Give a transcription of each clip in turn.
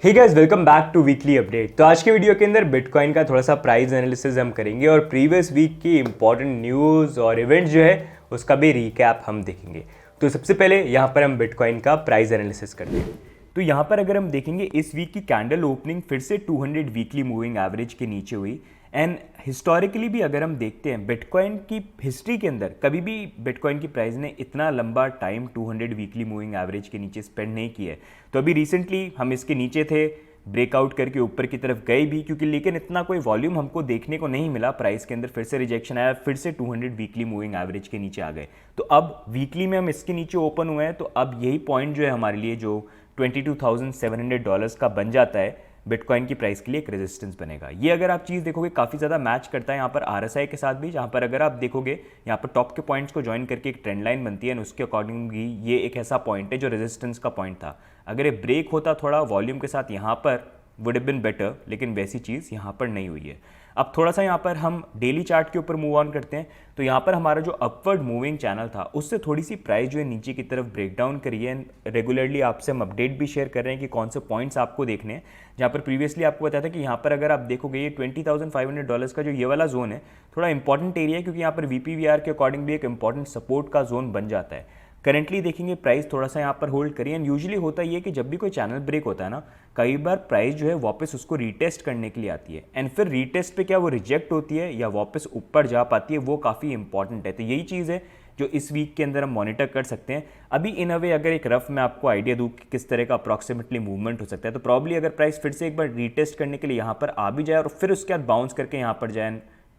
Hey guys, welcome back to weekly update. तो आज के वीडियो के अंदर बिटकॉइन का थोड़ा सा प्राइस एनालिसिस हम करेंगे और प्रीवियस वीक की इंपॉर्टेंट न्यूज़ और इवेंट्स जो है उसका भी रीकैप हम देखेंगे। तो सबसे पहले यहाँ पर हम बिटकॉइन का प्राइस एनालिसिस करते हैं। तो यहाँ पर अगर हम देखेंगे इस वीक की कैंडल ओपनिंग फिर से 200 वीकली मूविंग एवरेज के नीचे हुई। एंड हिस्टोरिकली भी अगर हम देखते हैं बिटकॉइन की हिस्ट्री के अंदर कभी भी बिटकॉइन की प्राइस ने इतना लंबा टाइम 200 वीकली मूविंग एवरेज के नीचे स्पेंड नहीं किया है। तो अभी रिसेंटली हम इसके नीचे थे, ब्रेकआउट करके ऊपर की तरफ गए भी क्योंकि, लेकिन इतना कोई वॉल्यूम हमको देखने को नहीं मिला। प्राइस के अंदर फिर से रिजेक्शन आया, फिर से 200 वीकली मूविंग एवरेज के नीचे आ गए। तो अब वीकली में हम इसके नीचे ओपन हुए हैं, तो अब यही पॉइंट जो है हमारे लिए जो $22,700 का बन जाता है बिटकॉइन की प्राइस के लिए एक रेजिस्टेंस बनेगा। ये अगर आप चीज़ देखोगे काफ़ी ज़्यादा मैच करता है यहाँ पर आरएसआई के साथ भी, जहाँ पर अगर आप देखोगे यहाँ पर टॉप के पॉइंट्स को ज्वाइन करके एक ट्रेंड लाइन बनती है और उसके अकॉर्डिंग भी ये एक ऐसा पॉइंट है जो रेजिस्टेंस का पॉइंट था। अगर ये ब्रेक होता थोड़ा वॉल्यूम के साथ यहाँ पर वुड हैव बीन बेटर, लेकिन वैसी चीज़ यहाँ पर नहीं हुई है। अब थोड़ा सा यहाँ पर हम डेली चार्ट के ऊपर मूव ऑन करते हैं। तो यहाँ पर हमारा जो अपवर्ड मूविंग चैनल था उससे थोड़ी सी प्राइस जो है नीचे की तरफ ब्रेक डाउन करी है। रेगुलरली आपसे हम अपडेट भी शेयर कर रहे हैं कि कौन से पॉइंट्स आपको देखने हैं। जहाँ पर प्रीवियसली आपको बताया था कि यहाँ पर अगर आप देखोगे ये $20,500 का जो ये वाला जोन है थोड़ा इंपॉर्टेंट एरिया है, क्योंकि यहाँ पर VPVR के अकॉर्डिंग भी एक इंपॉर्टेंट सपोर्ट का जोन बन जाता है। करेंटली देखेंगे प्राइस थोड़ा सा यहाँ पर होल्ड करिए। एंड यूजुअली होता ये कि जब भी कोई चैनल ब्रेक होता है ना, कई बार प्राइस जो है वापस उसको रीटेस्ट करने के लिए आती है। एंड फिर रीटेस्ट पे क्या वो रिजेक्ट होती है या वापस ऊपर जा पाती है, वो काफ़ी इंपॉर्टेंट है। तो यही चीज़ है जो इस वीक के अंदर हम मॉनिटर कर सकते हैं। अभी इन अ वे अगर एक रफ में आपको आइडिया दूँ कि किस तरह का अप्रॉक्सीमेटली मूवमेंट हो सकता है, तो प्रॉब्ली अगर प्राइस फिर से एक बार रीटेस्ट करने के लिए यहाँ पर आ भी जाए और फिर उसके बाद बाउंस करके यहाँ पर जाए,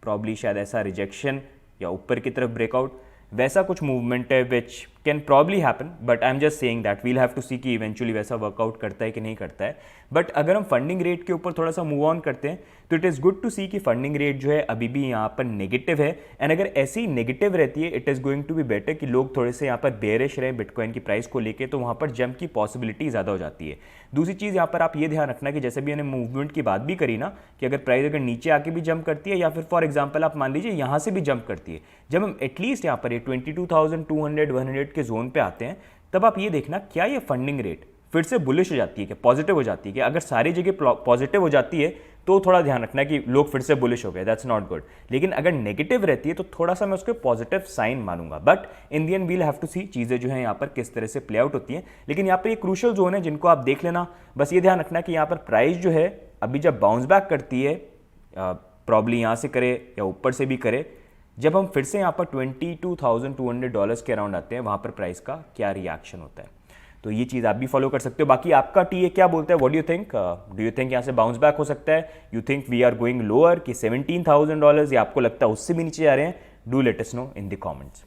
प्रॉब्ली शायद ऐसा रिजेक्शन या ऊपर की तरफ ब्रेकआउट, वैसा कुछ मूवमेंट है which can probably happen. But I am just saying that we'll have to see कि इवेंचुअली वैसा वर्कआउट करता है कि नहीं करता है। बट अगर हम फंडिंग रेट के ऊपर थोड़ा सा मूव ऑन करते हैं तो it is good to see कि फंडिंग रेट जो है अभी भी यहाँ पर नेगेटिव है। एंड अगर ऐसी नेगेटिव रहती है it is going to be better कि लोग थोड़े से यहाँ पर बेरिश रहे बिटकॉइन की प्राइस को लेके, तो वहाँ पर जंप की पॉसिबिलिटी ज़्यादा हो जाती है। दूसरी चीज़ यहाँ पर आप ये ध्यान रखना कि जैसे भी मैंने मूवमेंट की बात भी करी ना, कि अगर प्राइस अगर नीचे आके भी जंप करती है या फिर फॉर एग्जाम्पल आप मान लीजिए यहाँ से भी जंप करती है, जब हम एटलीस्ट यहाँ पर 22,200 के जोन पे आते हैं, तब आप ये देखना क्या ये फंडिंग रेट फिर से बुलिश हो जाती है, क्या पॉजिटिव हो जाती है। कि अगर सारी जगह पॉजिटिव हो जाती है तो थोड़ा ध्यान रखना कि लोग फिर से बुलिश हो गए, दैट्स नॉट गुड। लेकिन अगर नेगेटिव रहती है तो थोड़ा सा मैं उसको पॉजिटिव साइन मानूंगा। But in the end we'll have to see चीज़ें जो है यहाँ पर किस तरह से प्ले आउट होती हैं। लेकिन यहाँ पर ये क्रूशियल जोन है जिनको आप देख लेना। बस ये ध्यान रखना कि यहाँ पर प्राइस जो है अभी जब बाउंस बैक करती है, प्रॉब्ली यहाँ से करे या ऊपर से भी करे, जब हम फिर से यहाँ पर $22,200 के अराउंड आते हैं, वहाँ पर प्राइस का क्या रिएक्शन होता है। तो ये चीज़ आप भी फॉलो कर सकते हो। बाकी आपका टीए क्या बोलता है, what do you think? Do you think यहाँ से बाउंस बैक हो सकता है? You think we are going lower कि $17,000, या आपको लगता है उससे भी नीचे जा रहे हैं? Do let us know in the comments.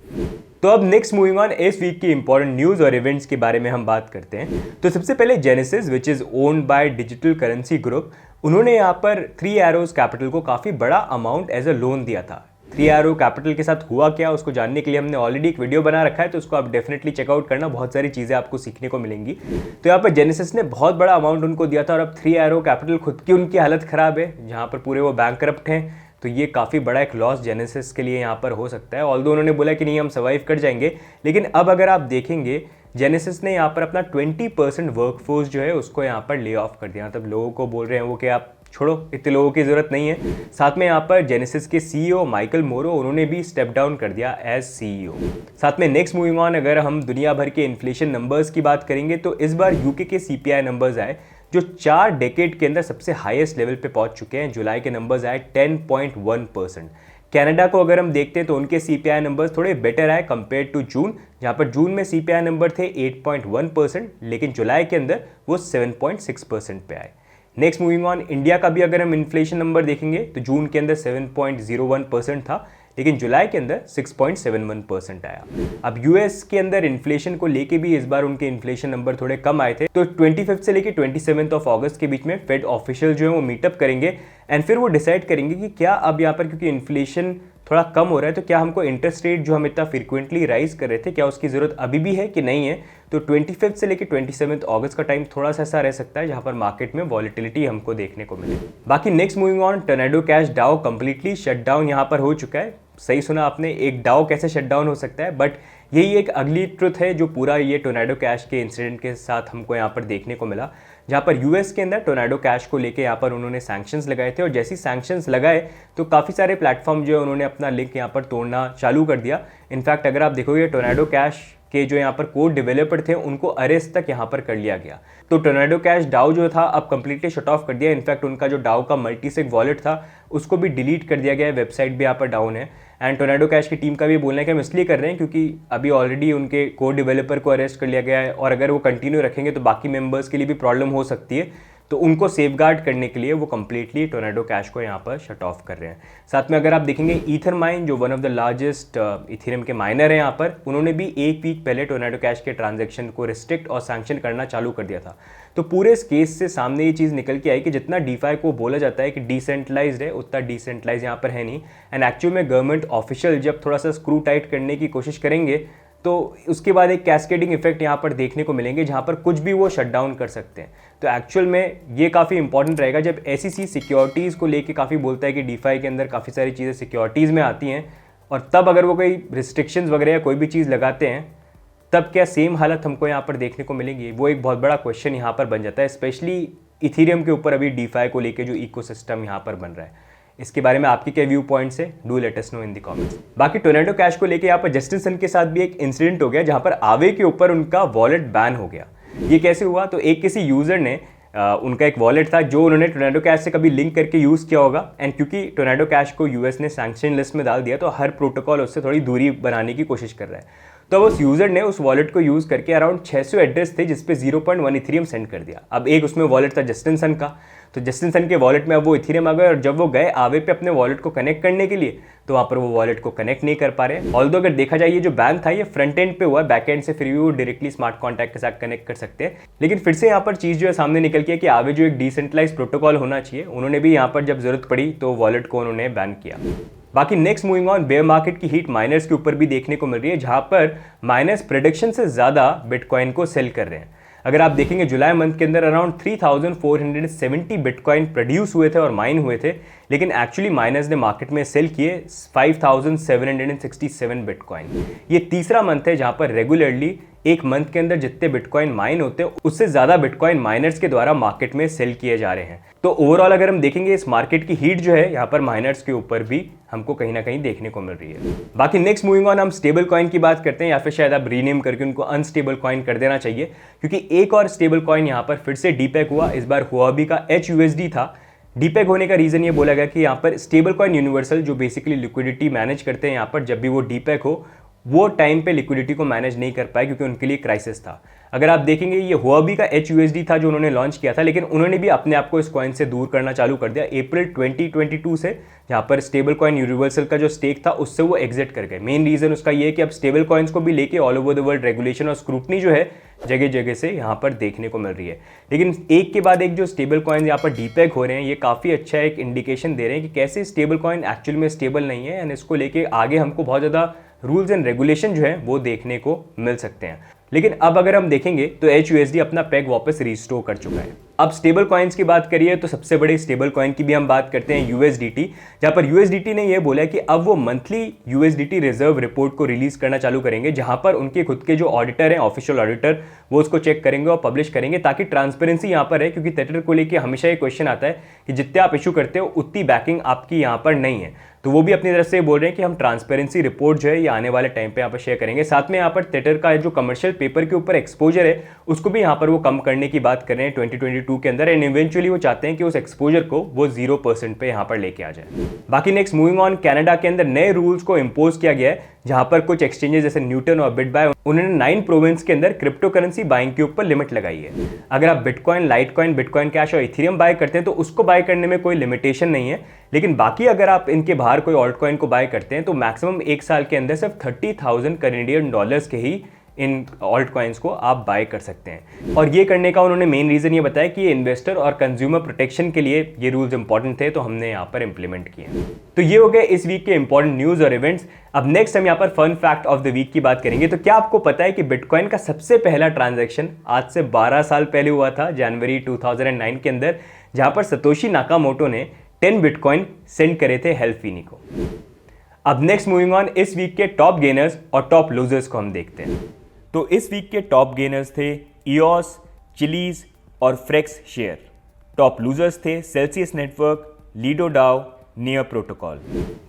तो अब नेक्स्ट मूविंग ऑन, इस वीक की इंपॉर्टेंट न्यूज़ और इवेंट्स के बारे में हम बात करते हैं। तो सबसे पहले genesis which is owned by digital currency group, उन्होंने यहाँ पर 3 एरोज कैपिटल को काफ़ी बड़ा अमाउंट एज अ लोन दिया था। 3 एरो कैपिटल के साथ हुआ क्या, उसको जानने के लिए हमने ऑलरेडी एक वीडियो बना रखा है, तो उसको आप डेफिनेटली चेकआउट करना, बहुत सारी चीज़ें आपको सीखने को मिलेंगी। तो यहाँ पर जेनेसिस ने बहुत बड़ा अमाउंट उनको दिया था और अब 3 एरो कैपिटल खुद की उनकी हालत ख़राब है, जहाँ पर पूरे वो बैंकरप्ट हैं। तो ये काफ़ी बड़ा एक लॉस जेनेसिस के लिए यहाँ पर हो सकता है। ऑल्दो उन्होंने बोला कि नहीं हम सर्वाइव कर जाएंगे, लेकिन अब अगर आप देखेंगे जेनेसिस ने यहाँ पर अपना 20% वर्कफोर्स जो है उसको यहाँ पर ले ऑफ कर दिया। मतलब लोगों को बोल रहे हैं वो कि आप छोड़ो, इतने लोगों की ज़रूरत नहीं है। साथ में यहाँ पर जेनेसिस के CEO माइकल मोरो, उन्होंने भी स्टेप डाउन कर दिया एज CEO। साथ में नेक्स्ट मूविंग ऑन, अगर हम दुनिया भर के इन्फ्लेशन नंबर्स की बात करेंगे तो इस बार यूके के CPI नंबर्स आए जो 4 डेकेड के अंदर सबसे हाईएस्ट लेवल पे पहुंच चुके हैं। जुलाई के नंबर्स आए 10.1%। कनाडा को अगर हम देखते हैं तो उनके CPI नंबर्स थोड़े बेटर आए कंपेयर टू जून, जहां पर जून में CPI नंबर थे 8.1%, लेकिन जुलाई के अंदर वो 7.6% पे आए। नेक्स्ट मूविंग ऑन, इंडिया का भी अगर हम इन्फ्लेशन नंबर देखेंगे तो जून के अंदर 7.01% था, लेकिन जुलाई के अंदर 6.71% आया। अब यूएस के अंदर इन्फ्लेशन को लेके भी इस बार उनके इन्फ्लेशन नंबर थोड़े कम आए थे। तो 25 से लेके 27 अगस्त के बीच में फेड ऑफिशियल जो है वो मीटअप करेंगे एंड फिर वो डिसाइड करेंगे कि क्या अब यहाँ पर, क्योंकि इन्फ्लेशन थोड़ा कम हो रहा है, तो क्या हमको इंटरेस्ट रेट जो हम इतना फ्रीक्वेंटली राइज कर रहे थे, क्या उसकी ज़रूरत अभी भी है कि नहीं है। तो 25 से लेकर 27 अगस्त का टाइम थोड़ा सा ऐसा रह सकता है जहां पर मार्केट में वॉलेटिलिटी हमको देखने को मिले। बाकी next moving on, tornado cash DAO completely shut down यहाँ पर हो चुका है। सही सुना आपने, एक डाओ कैसे शट डाउन हो सकता है, बट यही एक अगली ट्रुथ है जो पूरा ये टोर्नेडो कैश के इंसिडेंट के साथ हमको यहाँ पर देखने को मिला, जहाँ पर यूएस के अंदर टोर्नाडो कैश को लेके यहाँ पर उन्होंने सैंक्शंस लगाए थे और जैसे सैंक्शंस लगाए तो काफ़ी सारे प्लेटफॉर्म जो है उन्होंने अपना लिंक यहाँ पर तोड़ना चालू कर दिया। इनफैक्ट अगर आप देखोगे टोर्नाडो कैश के जो यहाँ पर कोड डेवलपर थे उनको अरेस्ट तक यहाँ पर कर लिया गया। तो टोर्नाडो कैश डाउ जो था अब कंप्लीटली शट ऑफ कर दिया। इनफैक्ट उनका जो डाउ का मल्टीसिग वॉलेट था उसको भी डिलीट कर दिया गया है, वेबसाइट भी यहाँ पर डाउन है। एंड टोर्नाडो कैश की टीम का भी बोलना है कि हम इसलिए कर रहे हैं क्योंकि अभी ऑलरेडी उनके कोड डेवलपर को अरेस्ट कर लिया गया है और अगर वो कंटिन्यू रखेंगे तो बाकी मेंबर्स के लिए भी प्रॉब्लम हो सकती है। तो उनको सेफगार्ड करने के लिए वो कंप्लीटली टोर्नाडो कैश को यहाँ पर शट ऑफ कर रहे हैं। साथ में अगर आप देखेंगे ईथर माइन जो one of the largest Ethereum के माइनर हैं यहाँ पर, उन्होंने भी एक वीक पहले टोर्नाडो कैश के ट्रांजैक्शन को रिस्ट्रिक्ट और सैंक्शन करना चालू कर दिया था। तो पूरे इस केस से सामने ये चीज़ निकल के आई कि जितना डीफाई को बोला जाता है कि डिसेंट्रलाइज्ड है उतना डिसेंट्रलाइज यहाँ पर है नहीं। एंड एक्चुअल में गवर्नमेंट ऑफिशियल जब थोड़ा सा स्क्रू टाइट करने की कोशिश करेंगे तो उसके बाद एक कैस्केडिंग इफेक्ट यहाँ पर देखने को मिलेंगे जहाँ पर कुछ भी वो शट डाउन कर सकते हैं। तो एक्चुअल में ये काफ़ी इंपॉर्टेंट रहेगा जब SEC सिक्योरिटीज़ को लेके काफ़ी बोलता है कि डीफाई के अंदर काफ़ी सारी चीज़ें सिक्योरिटीज़ में आती हैं और तब अगर वो कोई रिस्ट्रिक्शंस वगैरह या कोई भी चीज़ लगाते हैं तब क्या सेम हालत हमको यहाँ पर देखने को मिलेगी, वो एक बहुत बड़ा क्वेश्चन यहाँ पर बन जाता है, स्पेशली इथेरियम के ऊपर अभी डीफाई को लेके जो इकोसिस्टम यहाँ पर बन रहा है। इसके बारे में आपके क्या व्यू पॉइंट्स है, do let us know in the comments. बाकी टोर्नाडो कैश को लेके यहाँ पर जस्टिन सन के साथ भी एक इंसिडेंट हो गया जहाँ पर आवे के ऊपर उनका वॉलेट बैन हो गया। ये कैसे हुआ, तो एक किसी यूजर ने उनका एक वॉलेट था जो उन्होंने टोर्नाडो कैश से कभी लिंक करके यूज़ किया होगा एंड क्योंकि टोर्नाडो कैश को यूएस ने सैंक्शन लिस्ट में डाल दिया तो हर प्रोटोकॉल उससे थोड़ी दूरी बनाने की कोशिश कर रहा है। तो उस यूजर ने उस वॉलेट को यूज़ करके अराउंड 600 एड्रेस थे जिस पे 0.1 इथेरियम सेंड कर दिया। अब एक उसमें वॉलेट था जस्टिन सन का, तो जस्टिन सन के वॉलेट में अब वो इथेरियम आ गए और जब वो गए आवे पे अपने वॉलेट को कनेक्ट करने के लिए तो वहाँ पर वो वॉलेट को कनेक्ट नहीं कर पा रहे। ऑल्दो अगर देखा जाए ये जो बैन था ये फ्रंट एंड पे हुआ, बैक एंड से फिर भी वो डायरेक्टली स्मार्ट कॉन्टैक्ट के साथ कनेक्ट कर सकते हैं। लेकिन फिर से यहाँ पर चीज़ जो है सामने निकल के कि आवे जो एक डिसेंट्रलाइज प्रोटोकॉल होना चाहिए, उन्होंने भी यहाँ पर जब जरूरत पड़ी तो वॉलेट को उन्होंने बैन किया। बाकी next moving on, bear market की हीट माइनर्स के ऊपर भी देखने को मिल रही है जहां पर माइनर्स प्रेडिक्शन से ज़्यादा बिटकॉइन को सेल कर रहे हैं। अगर आप देखेंगे जुलाई मंथ के अंदर अराउंड 3470 बिटकॉइन प्रोड्यूस हुए थे और माइन हुए थे, लेकिन एक्चुअली माइनर्स ने मार्केट में सेल किए 5767 बिटकॉइन। ये तीसरा मंथ है जहां पर रेगुलरली एक मंथ के अंदर जितने बिटकॉइन माइन होते हैं उससे ज़्यादा बिटकॉइन माइनर्स के द्वारा मार्केट में सेल किए जा रहे हैं। तो ओवरऑल अगर हम देखेंगे इस मार्केट की हीट जो है यहाँ पर माइनर्स के ऊपर भी हमको कहीं ना कहीं देखने को मिल रही है। बाकी नेक्स्ट मूविंग ऑन, हम स्टेबल कॉइन की बात करते हैं या फिर शायद आप रीनेम करके उनको अनस्टेबल कॉइन कर देना चाहिए क्योंकि एक और स्टेबल कॉइन यहाँ पर फिर से डीपेक हुआ। इस बार हुआबी का HUSD था। डीपेक होने का रीजन ये बोला गया कि यहाँ पर स्टेबल कॉइन यूनिवर्सल जो बेसिकली लिक्विडिटी मैनेज करते हैं यहाँ पर जब भी वो डीपेक हो वो टाइम पे लिक्विडिटी को मैनेज नहीं कर पाए क्योंकि उनके लिए क्राइसिस था। अगर आप देखेंगे ये हुआबी का HUSD था जो उन्होंने लॉन्च किया था, लेकिन उन्होंने भी अपने आप को इस कॉइन से दूर करना चालू कर दिया अप्रैल 2022 से, जहाँ पर स्टेबल कॉइन यूनिवर्सल का जो स्टेक था उससे वो एग्जिट कर गए। मेन रीजन उसका ये है कि अब स्टेबल कॉइन्स को भी लेके all over the world regulation और स्क्रूटनी जो है जगह जगह से यहाँ पर देखने को मिल रही है। लेकिन एक के बाद एक जो स्टेबल कॉइन यहाँ पर डीपेक हो रहे हैं ये काफ़ी अच्छा एक इंडिकेशन दे रहे हैं कि कैसे स्टेबल कॉइन एक्चुअल में स्टेबल नहीं है एंड इसको लेके आगे हमको बहुत ज़्यादा रूल्स एंड रेगुलेशन जो है वो देखने को मिल सकते हैं। लेकिन अब अगर हम देखेंगे तो HUSD अपना पैग वापस रिस्टोर कर चुका है। अब स्टेबल कॉइन्स की बात करिए तो सबसे बड़े स्टेबल कॉइन की भी हम बात करते हैं USDT, जहां पर USDT ने यह बोला है कि अब वो मंथली USDT रिजर्व रिपोर्ट को रिलीज करना चालू करेंगे जहां पर उनके खुद के जो ऑडिटर हैं, ऑफिशियल ऑडिटर, वो उसको चेक करेंगे और पब्लिश करेंगे ताकि ट्रांसपेरेंसी यहाँ पर है। क्योंकि टेथर को लेकर हमेशा ये क्वेश्चन आता है कि जितने आप इशू करते हो उतनी बैकिंग आपकी यहाँ पर नहीं है, तो वो भी अपनी तरफ से बोल रहे हैं कि हम ट्रांसपेरेंसी रिपोर्ट जो है ये आने वाले टाइम पे यहाँ पर शेयर करेंगे। साथ में यहाँ पर टेथर का जो कमर्शियल पेपर के ऊपर एक्सपोजर है उसको भी यहाँ पर वो कम करने की बात कर रहे हैं 2022 के अंदर एंड इवेंचुअली वो चाहते हैं कि उस एक्सपोजर को वो 0% पे यहाँ पर लेके आ जाए। बाकी नेक्स्ट मूविंग ऑन, कनाडा के अंदर नए रूल्स को इम्पोज किया गया है जहां पर कुछ एक्सचेंजेस जैसे न्यूटन और बिटबाय उन्होंने 9 प्रोविंस के अंदर क्रिप्टो करेंसी बाइंग के ऊपर लिमिट लगाई है। अगर आप बिटकॉइन, लाइटकॉइन, बिटकॉइन कैश और इथेरियम बाय करते हैं तो उसको बाय करने में कोई लिमिटेशन नहीं है, लेकिन बाकी अगर आप इनके बाहर कोई ऑल्ट कॉइन को बाय करते हैं तो मैक्सिमम एक साल के अंदर सिर्फ 30,000 कैनेडियन डॉलर्स के ही इन ऑल्ट कॉइन्स को आप बाय कर सकते हैं। और ये करने का उन्होंने मेन रीज़न ये बताया कि ये इन्वेस्टर और कंज्यूमर प्रोटेक्शन के लिए ये रूल्स इंपॉर्टेंट थे, तो हमने यहाँ पर इंप्लीमेंट किए। तो ये हो गए इस वीक के इंपॉर्टेंट न्यूज़ और इवेंट्स। अब नेक्स्ट हम यहाँ पर fun fact of the week की बात करेंगे। तो क्या आपको पता है कि बिटकॉइन का सबसे पहला ट्रांजैक्शन आज से 12 साल पहले हुआ था, जनवरी 2009 के अंदर, जहाँ पर सतोशी नाकामोटो ने 10 बिटकॉइन सेंड करे थे हेल्फिनी को। अब नेक्स्ट मूविंग ऑन, इस वीक के टॉप गेनर्स और टॉप लूजर्स को हम देखते हैं। तो इस वीक के टॉप गेनर्स थे इओस, चिलीज, और फ्रेक्स शेयर। टॉप लूजर्स थे Celsius network, Lido DAO, Near protocol.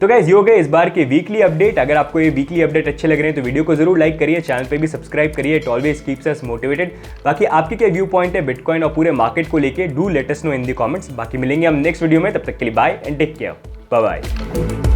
तो गाइस ये हो गए इस बार के वीकली अपडेट। अगर आपको ये वीकली अपडेट अच्छे लग रहे हैं तो वीडियो को जरूर लाइक करिए, चैनल पे भी सब्सक्राइब करिए। It always keeps us motivated. बाकी आपके क्या व्यू पॉइंट है बिटकॉइन और पूरे मार्केट को लेके, do let us know in the comments. बाकी मिलेंगे हम नेक्स्ट वीडियो में, तब तक के लिए bye and take care, bye bye.